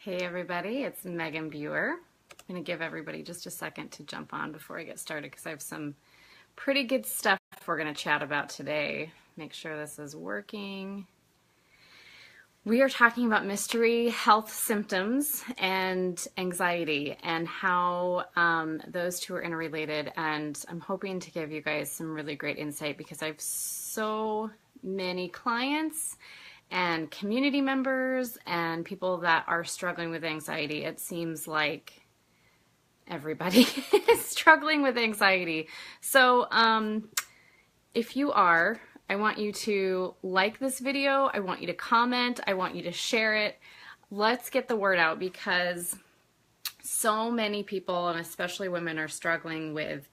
Hey everybody, it's Megan Buer. I'm going to give everybody just a second to jump on before I get started because I have some pretty good stuff we're going to chat about today. Make sure this is working. We are talking about mystery health symptoms and anxiety and how those two are interrelated, and I'm hoping to give you guys some really great insight because I have so many clients and community members and people that are struggling with anxiety. It seems like everybody is struggling with anxiety. So if you are, I want you to like this video. I want you to comment. I want you to share it. Let's get the word out because so many people, and especially women, are struggling with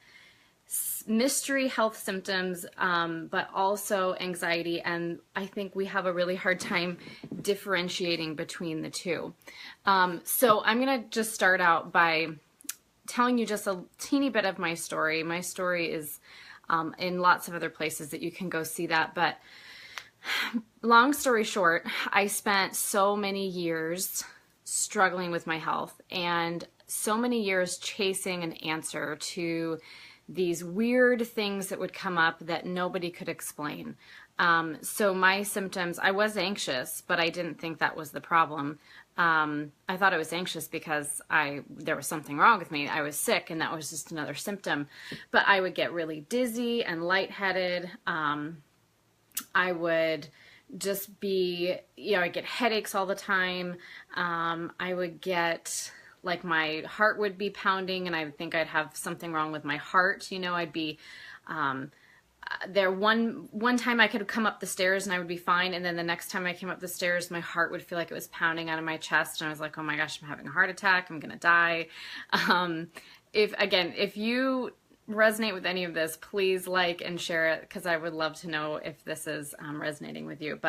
mystery health symptoms, but also anxiety, and I think we have a really hard time differentiating between the two. So I'm going to just start out by telling you just a teeny bit of my story. My story is in lots of other places that you can go see that, but long story short, I spent so many years struggling with my health and so many years chasing an answer to these weird things that would come up that nobody could explain. So my symptoms, I was anxious, but I didn't think that was the problem. I thought I was anxious because there was something wrong with me. I was sick and that was just another symptom. But I would get really dizzy and lightheaded. I would just be, I'd get headaches all the time. I would get, like, my heart would be pounding and I would think I'd have something wrong with my heart. I'd be, one time I could come up the stairs and I would be fine. And then the next time I came up the stairs, my heart would feel like it was pounding out of my chest. And I was like, oh my gosh, I'm having a heart attack. I'm going to die. If you resonate with any of this, please like and share it because I would love to know if this is resonating with you.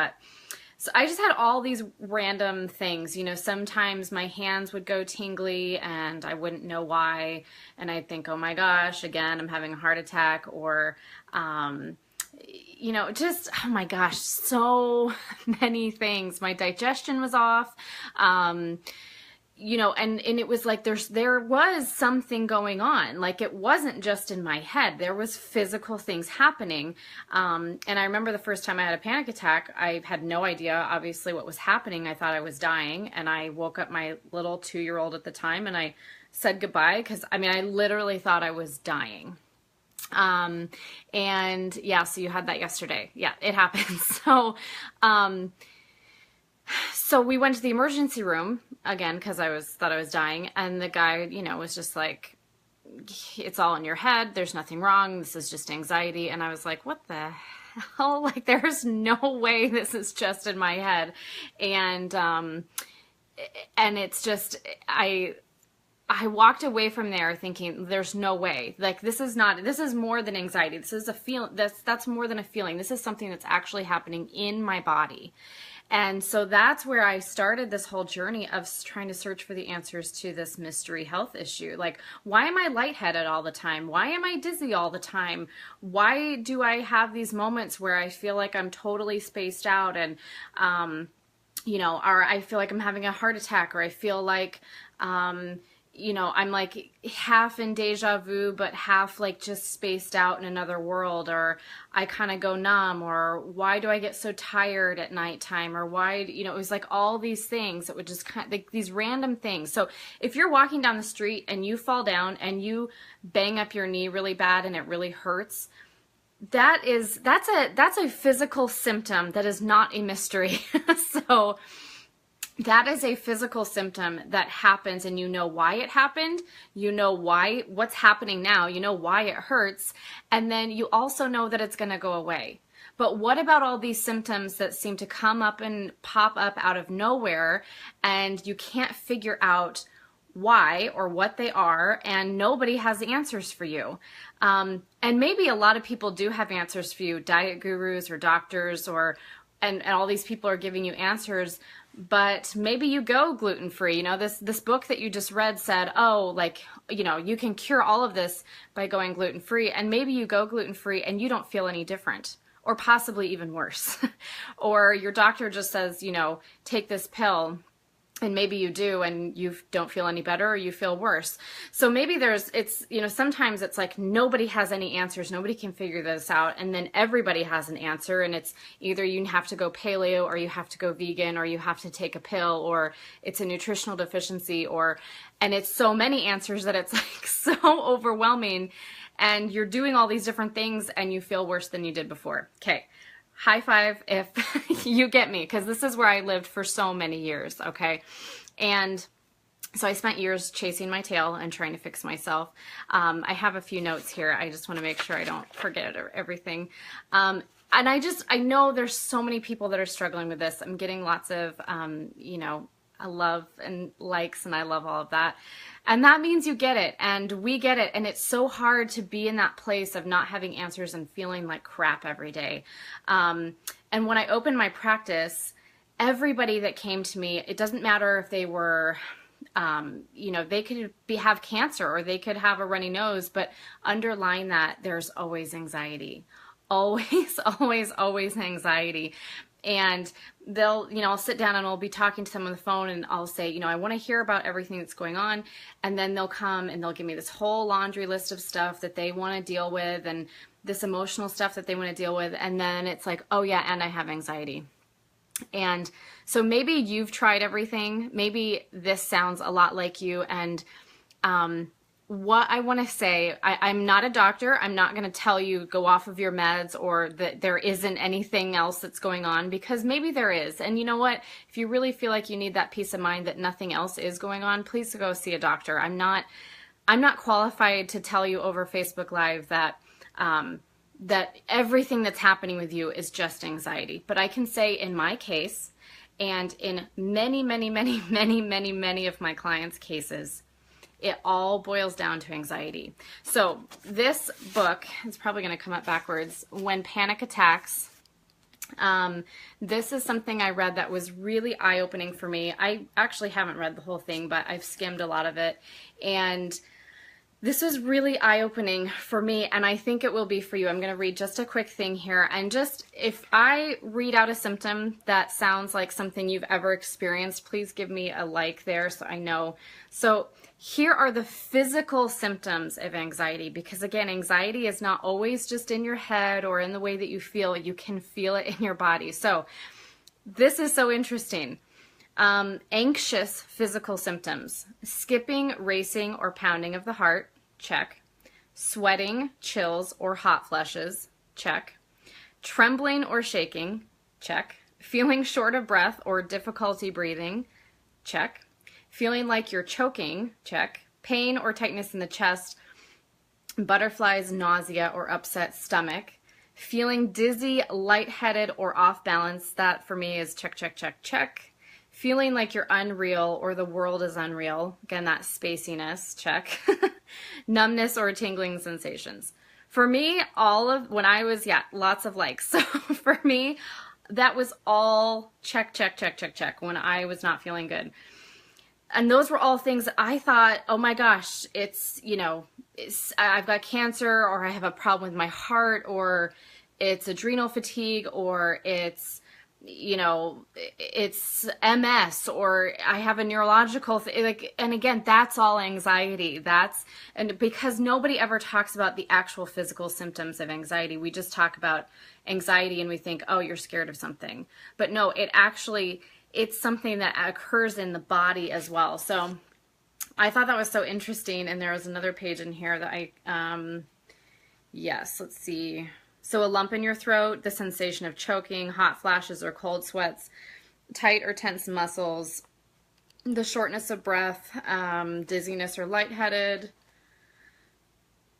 So I just had all these random things, sometimes my hands would go tingly and I wouldn't know why. And I'd think, oh my gosh, again, I'm having a heart attack, or, just, oh my gosh, so many things. My digestion was off. And it was like there was something going on. Like, it wasn't just in my head. There was physical things happening. And I remember the first time I had a panic attack, I had no idea, obviously, what was happening. I thought I was dying. And I woke up my little 2-year-old at the time and I said goodbye because, I literally thought I was dying. And yeah, so you had that yesterday. Yeah, it happens. So we went to the emergency room again because thought I was dying, and the guy, was just like, "It's all in your head. There's nothing wrong. This is just anxiety." And I was like, "What the hell? Like, there's no way this is just in my head." And it's just I walked away from there thinking, there's no way. Like, this is more than anxiety. This is a feel. That's more than a feeling. This is something that's actually happening in my body. And so that's where I started this whole journey of trying to search for the answers to this mystery health issue. Like, why am I lightheaded all the time? Why am I dizzy all the time? Why do I have these moments where I feel like I'm totally spaced out and, or I feel like I'm having a heart attack, or I feel like, I'm like half in deja vu, but half like just spaced out in another world, or I kind of go numb, or why do I get so tired at nighttime, or why, it was like all these things that would just kind of, like, these random things. So if you're walking down the street and you fall down and you bang up your knee really bad and it really hurts, that's a physical symptom that is not a mystery. So that is a physical symptom that happens, and you know why it happened, what's happening now, why it hurts, and then you also know that it's going to go away. But what about all these symptoms that seem to come up and pop up out of nowhere, and you can't figure out why or what they are, and nobody has the answers for you? And maybe a lot of people do have answers for you, diet gurus or doctors, and all these people are giving you answers. But maybe you go gluten-free. This book that you just read said, you can cure all of this by going gluten-free. And maybe you go gluten-free and you don't feel any different, or possibly even worse. Or your doctor just says, take this pill And maybe you do and you don't feel any better or you feel worse. So maybe sometimes it's like nobody has any answers. Nobody can figure this out. And then everybody has an answer. And it's either you have to go paleo or you have to go vegan or you have to take a pill or it's a nutritional deficiency and it's so many answers that it's like so overwhelming. And you're doing all these different things and you feel worse than you did before. Okay. High five if you get me, because this is where I lived for so many years, okay? And so I spent years chasing my tail and trying to fix myself. I have a few notes here. I just want to make sure I don't forget everything. And I know there's so many people that are struggling with this. I'm getting lots of, I love and likes, and I love all of that. And that means you get it, and we get it, and it's so hard to be in that place of not having answers and feeling like crap every day. And when I opened my practice, everybody that came to me, it doesn't matter if they were, they could have cancer or they could have a runny nose, but underlying that, there's always anxiety. Always, always, always anxiety. And I'll sit down and I'll be talking to them on the phone and I'll say, I want to hear about everything that's going on. And then they'll come and they'll give me this whole laundry list of stuff that they want to deal with and this emotional stuff that they want to deal with. And then it's like, oh yeah, and I have anxiety. And so maybe you've tried everything. Maybe this sounds a lot like you. And, what I want to say, I'm not a doctor. I'm not going to tell you go off of your meds or that there isn't anything else that's going on, because maybe there is. And you know what? If you really feel like you need that peace of mind that nothing else is going on, please go see a doctor. I'm not qualified to tell you over Facebook Live that that everything that's happening with you is just anxiety. But I can say in my case, and in many, many, many, many, many, many of my clients' cases, it all boils down to anxiety. So this book is probably going to come up backwards. When Panic Attacks. This is something I read that was really eye-opening for me. I actually haven't read the whole thing, but I've skimmed a lot of it. And this was really eye-opening for me, and I think it will be for you. I'm going to read just a quick thing here. And just if I read out a symptom that sounds like something you've ever experienced, please give me a like there so I know. So here are the physical symptoms of anxiety, because again, anxiety is not always just in your head or in the way that you feel. You can feel it in your body. So this is so interesting. Anxious physical symptoms: skipping, racing, or pounding of the heart, check. Sweating, chills, or hot flushes, check. Trembling or shaking, check. Feeling short of breath or difficulty breathing, check. Feeling like you're choking, check. Pain or tightness in the chest, butterflies, nausea, or upset stomach. Feeling dizzy, lightheaded, or off balance, that for me is check, check, check, check. Feeling like you're unreal or the world is unreal, again, that spaciness, check. Numbness or tingling sensations. For me, lots of likes. So for me, that was all check, check, check, check, check when I was not feeling good. And those were all things that I thought, oh my gosh, I've got cancer, or I have a problem with my heart, or it's adrenal fatigue, or it's MS, or I have a neurological and again, that's all anxiety. And because nobody ever talks about the actual physical symptoms of anxiety. We just talk about anxiety and we think, oh, you're scared of something. But no, it's something that occurs in the body as well. So I thought that was so interesting. And there was another page in here that let's see. So a lump in your throat, the sensation of choking, hot flashes or cold sweats, tight or tense muscles, the shortness of breath, dizziness or lightheaded.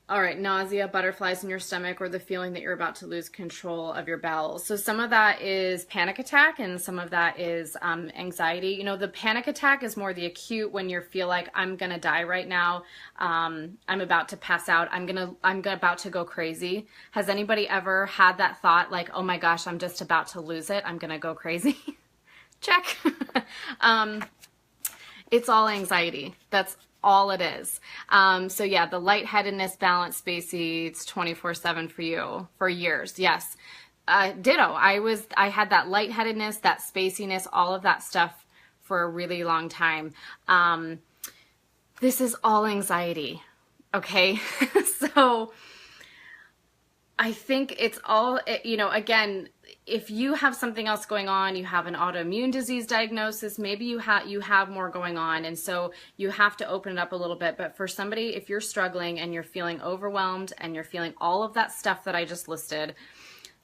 All right, nausea, butterflies in your stomach, or the feeling that you're about to lose control of your bowels. So some of that is panic attack and some of that is anxiety. The panic attack is more the acute, when you feel like I'm going to die right now. I'm about to pass out. I'm about to go crazy. Has anybody ever had that thought like, oh my gosh, I'm just about to lose it. I'm going to go crazy. Check. It's all anxiety. That's all it is. So yeah, the lightheadedness, balance, spacey, it's 24/7 for you for years. Yes. Ditto. I had that lightheadedness, that spaciness, all of that stuff for a really long time. This is all anxiety, okay? So I think it's all, you know, again, if you have something else going on, you have an autoimmune disease diagnosis, maybe you have more going on, and so you have to open it up a little bit. But for somebody, if you're struggling and you're feeling overwhelmed and you're feeling all of that stuff that I just listed,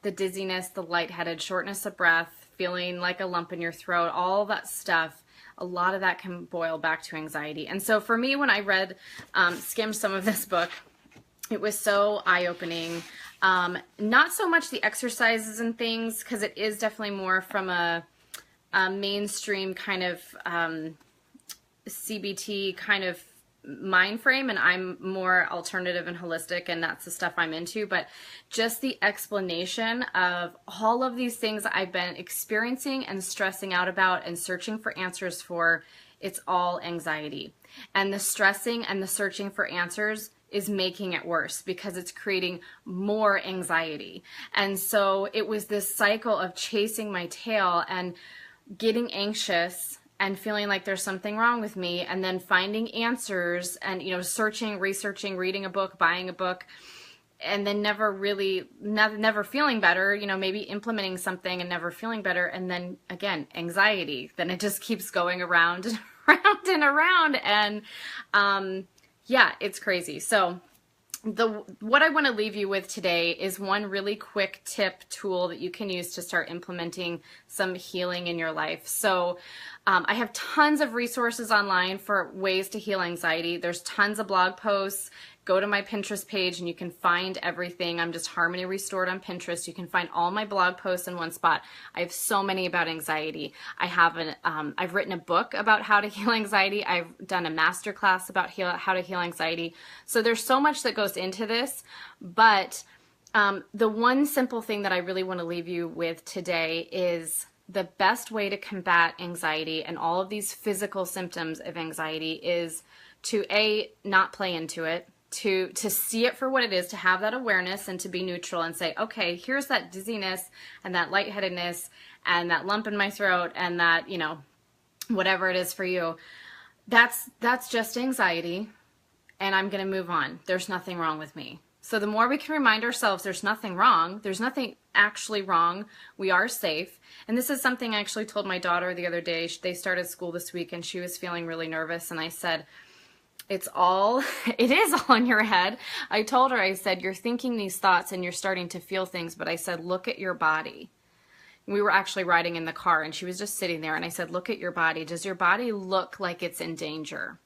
the dizziness, the lightheaded, shortness of breath, feeling like a lump in your throat, all that stuff, a lot of that can boil back to anxiety. And so for me, when I skimmed some of this book, it was so eye-opening. Not so much the exercises and things, because it is definitely more from a mainstream kind of CBT kind of mind frame, and I'm more alternative and holistic, and that's the stuff I'm into. But just the explanation of all of these things I've been experiencing and stressing out about and searching for answers for, it's all anxiety. And the stressing and the searching for answers is making it worse because it's creating more anxiety. And so it was this cycle of chasing my tail and getting anxious and feeling like there's something wrong with me, and then finding answers and, you know, searching, researching, reading a book, buying a book, and then never feeling better, you know, maybe implementing something and never feeling better. And then again, anxiety. Then it just keeps going around and around and around. And, yeah, it's crazy. So what I want to leave you with today is one really quick tip tool that you can use to start implementing some healing in your life. So I have tons of resources online for ways to heal anxiety. There's tons of blog posts. Go to my Pinterest page and you can find everything. I'm just Harmony Restored on Pinterest. You can find all my blog posts in one spot. I have so many about anxiety. I've written a book about how to heal anxiety. I've done a masterclass about how to heal anxiety. So there's so much that goes into this, but the one simple thing that I really want to leave you with today is the best way to combat anxiety and all of these physical symptoms of anxiety is to not play into it, to see it for what it is, to have that awareness and to be neutral and say, okay, here's that dizziness and that lightheadedness and that lump in my throat and that, you know, whatever it is for you. That's just anxiety, and I'm going to move on. There's nothing wrong with me. So the more we can remind ourselves there's nothing wrong, there's nothing actually wrong, we are safe. And this is something I actually told my daughter the other day. They started school this week and she was feeling really nervous, and I said, it is all in your head. I told her, I said, you're thinking these thoughts and you're starting to feel things, but I said, look at your body. We were actually riding in the car and she was just sitting there, and I said, look at your body. Does your body look like it's in danger?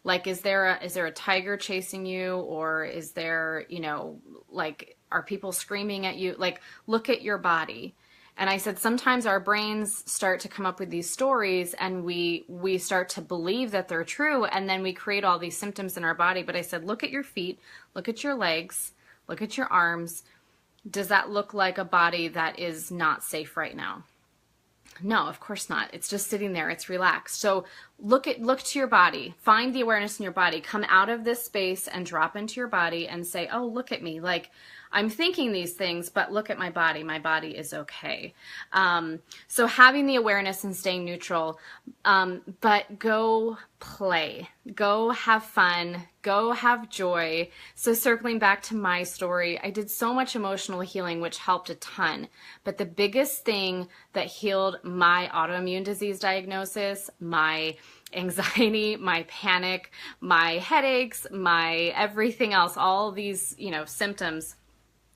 Like, is there a tiger chasing you, or is there, you know, like, are people screaming at you? Like, look at your body. And I said, sometimes our brains start to come up with these stories and we start to believe that they're true, and then we create all these symptoms in our body. But I said, look at your feet, look at your legs, look at your arms. Does that look like a body that is not safe right now? No, of course not. It's just sitting there. It's relaxed. So look to your body. Find the awareness in your body. Come out of this space and drop into your body and say, oh, look at me. Like, I'm thinking these things, but look at my body. My body is okay. So having the awareness and staying neutral, but go play, go have fun, go have joy. So circling back to my story, I did so much emotional healing, which helped a ton. But the biggest thing that healed my autoimmune disease diagnosis, my anxiety, my panic, my headaches, my everything else, all these, you know, symptoms,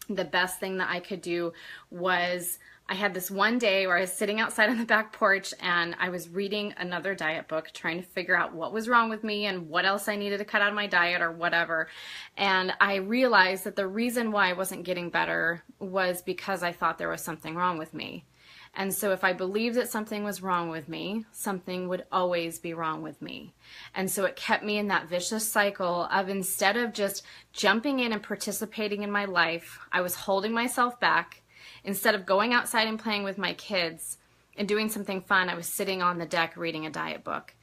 the best thing that I could do was, I had this one day where I was sitting outside on the back porch and I was reading another diet book, trying to figure out what was wrong with me and what else I needed to cut out of my diet or whatever. And I realized that the reason why I wasn't getting better was because I thought there was something wrong with me. And so if I believed that something was wrong with me, something would always be wrong with me. And so it kept me in that vicious cycle of, instead of just jumping in and participating in my life, I was holding myself back. Instead of going outside and playing with my kids and doing something fun, I was sitting on the deck reading a diet book.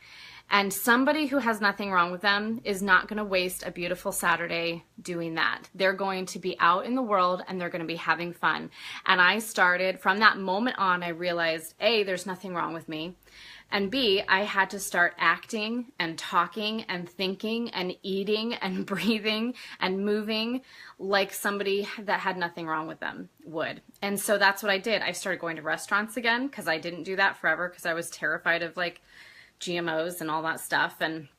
And somebody who has nothing wrong with them is not going to waste a beautiful Saturday doing that. They're going to be out in the world and they're going to be having fun. And I started, from that moment on, I realized, A, there's nothing wrong with me. And B, I had to start acting and talking and thinking and eating and breathing and moving like somebody that had nothing wrong with them would. And so that's what I did. I started going to restaurants again, because I didn't do that forever because I was terrified of like GMOs and all that stuff. And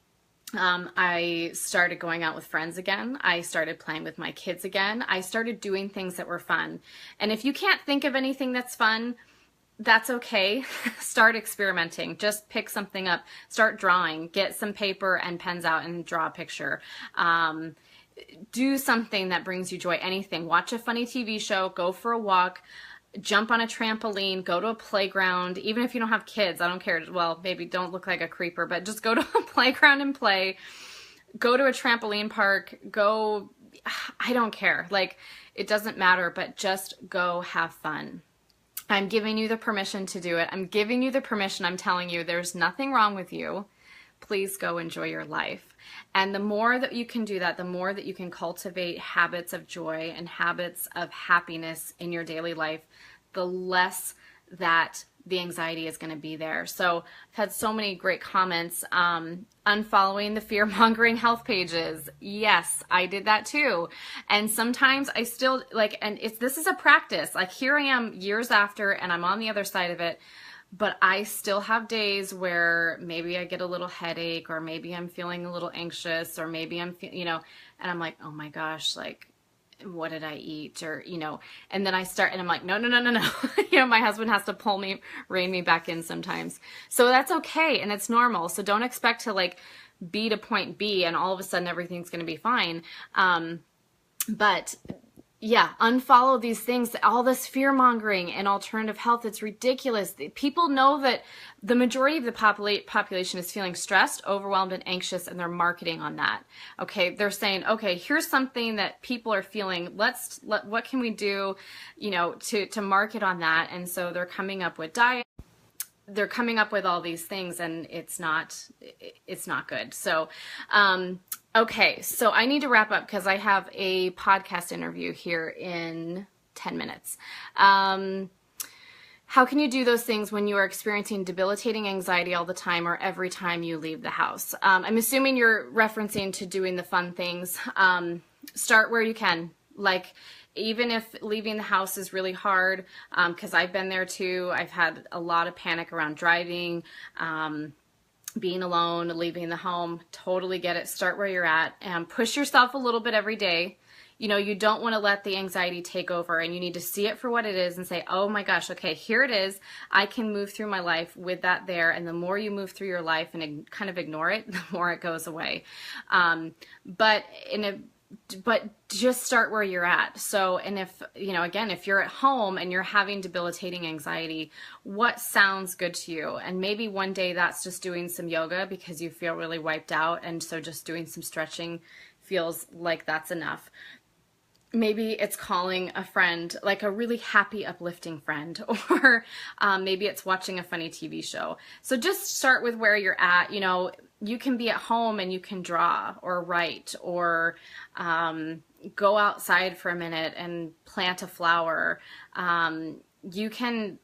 I started going out with friends again. I started playing with my kids again. I started doing things that were fun. And if you can't think of anything that's fun, that's okay. Start experimenting. Just pick something up. Start drawing. Get some paper and pens out and draw a picture. Do something that brings you joy. Anything. Watch a funny TV show. Go for a walk. Jump on a trampoline. Go to a playground. Even if you don't have kids, I don't care. Well, maybe don't look like a creeper, but just go to a playground and play. Go to a trampoline park. Go, I don't care. Like, it doesn't matter, but just go have fun. I'm giving you the permission to do it. I'm giving you the permission. I'm telling you there's nothing wrong with you. Please go enjoy your life. And the more that you can do that, the more that you can cultivate habits of joy and habits of happiness in your daily life, the less that the anxiety is going to be there. So I've had so many great comments. Unfollowing the fear-mongering health pages. Yes, I did that too. And sometimes I still this is a practice. Like, here I am years after and I'm on the other side of it, but I still have days where maybe I get a little headache, or maybe I'm feeling a little anxious, or maybe I'm, and I'm like, oh my gosh, like, what did I eat? Or, and then I start and I'm like, no. My husband has to rein me back in sometimes. So that's okay. And it's normal. So don't expect to like be to point B and all of a sudden everything's going to be fine. But yeah, unfollow these things, all this fear mongering and alternative health. It's ridiculous. People know that the majority of the population is feeling stressed, overwhelmed, and anxious, and they're marketing on that. Okay, they're saying, okay, here's something that people are feeling. What can we do, to market on that? And so they're coming up with diet. They're coming up with all these things, and it's not good. So, okay, so I need to wrap up because I have a podcast interview here in 10 minutes. How can you do those things when you are experiencing debilitating anxiety all the time or every time you leave the house? I'm assuming you're referencing to doing the fun things. Start where you can. Like, even if leaving the house is really hard, because I've been there too. I've had a lot of panic around driving, being alone, leaving the home. Totally get it. Start where you're at and push yourself a little bit every day. You don't want to let the anxiety take over, and you need to see it for what it is and say, oh my gosh, okay, here it is. I can move through my life with that there. And the more you move through your life and kind of ignore it, the more it goes away. But just start where you're at. So, and if, again, if you're at home and you're having debilitating anxiety, what sounds good to you? And maybe one day that's just doing some yoga because you feel really wiped out. And so just doing some stretching feels like that's enough. Maybe it's calling a friend, like a really happy, uplifting friend, or maybe it's watching a funny TV show. So just start with where you're at. You can be at home and you can draw or write or go outside for a minute and plant a flower. You can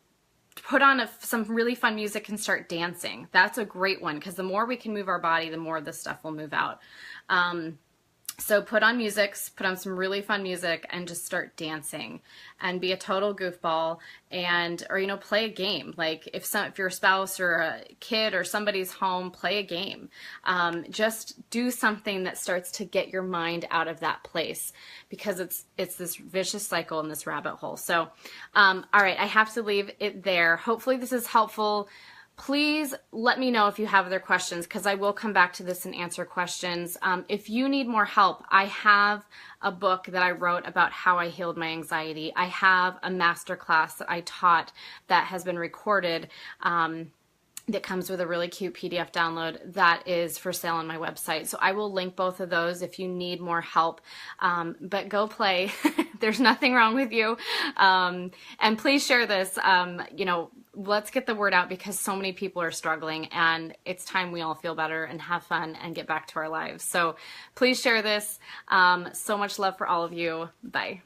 put on some really fun music and start dancing. That's a great one, because the more we can move our body, the more this stuff will move out. So put on some really fun music and just start dancing and be a total goofball or play a game. Like if your spouse or a kid or somebody's home, play a game. Just do something that starts to get your mind out of that place, because it's this vicious cycle and this rabbit hole. So, all right, I have to leave it there. Hopefully this is helpful. Please let me know if you have other questions, because I will come back to this and answer questions. If you need more help, I have a book that I wrote about how I healed my anxiety. I have a masterclass that I taught that has been recorded that comes with a really cute PDF download that is for sale on my website. So I will link both of those if you need more help. But go play. There's nothing wrong with you. And please share this. let's get the word out because so many people are struggling, and it's time we all feel better and have fun and get back to our lives. So please share this. So much love for all of you. Bye.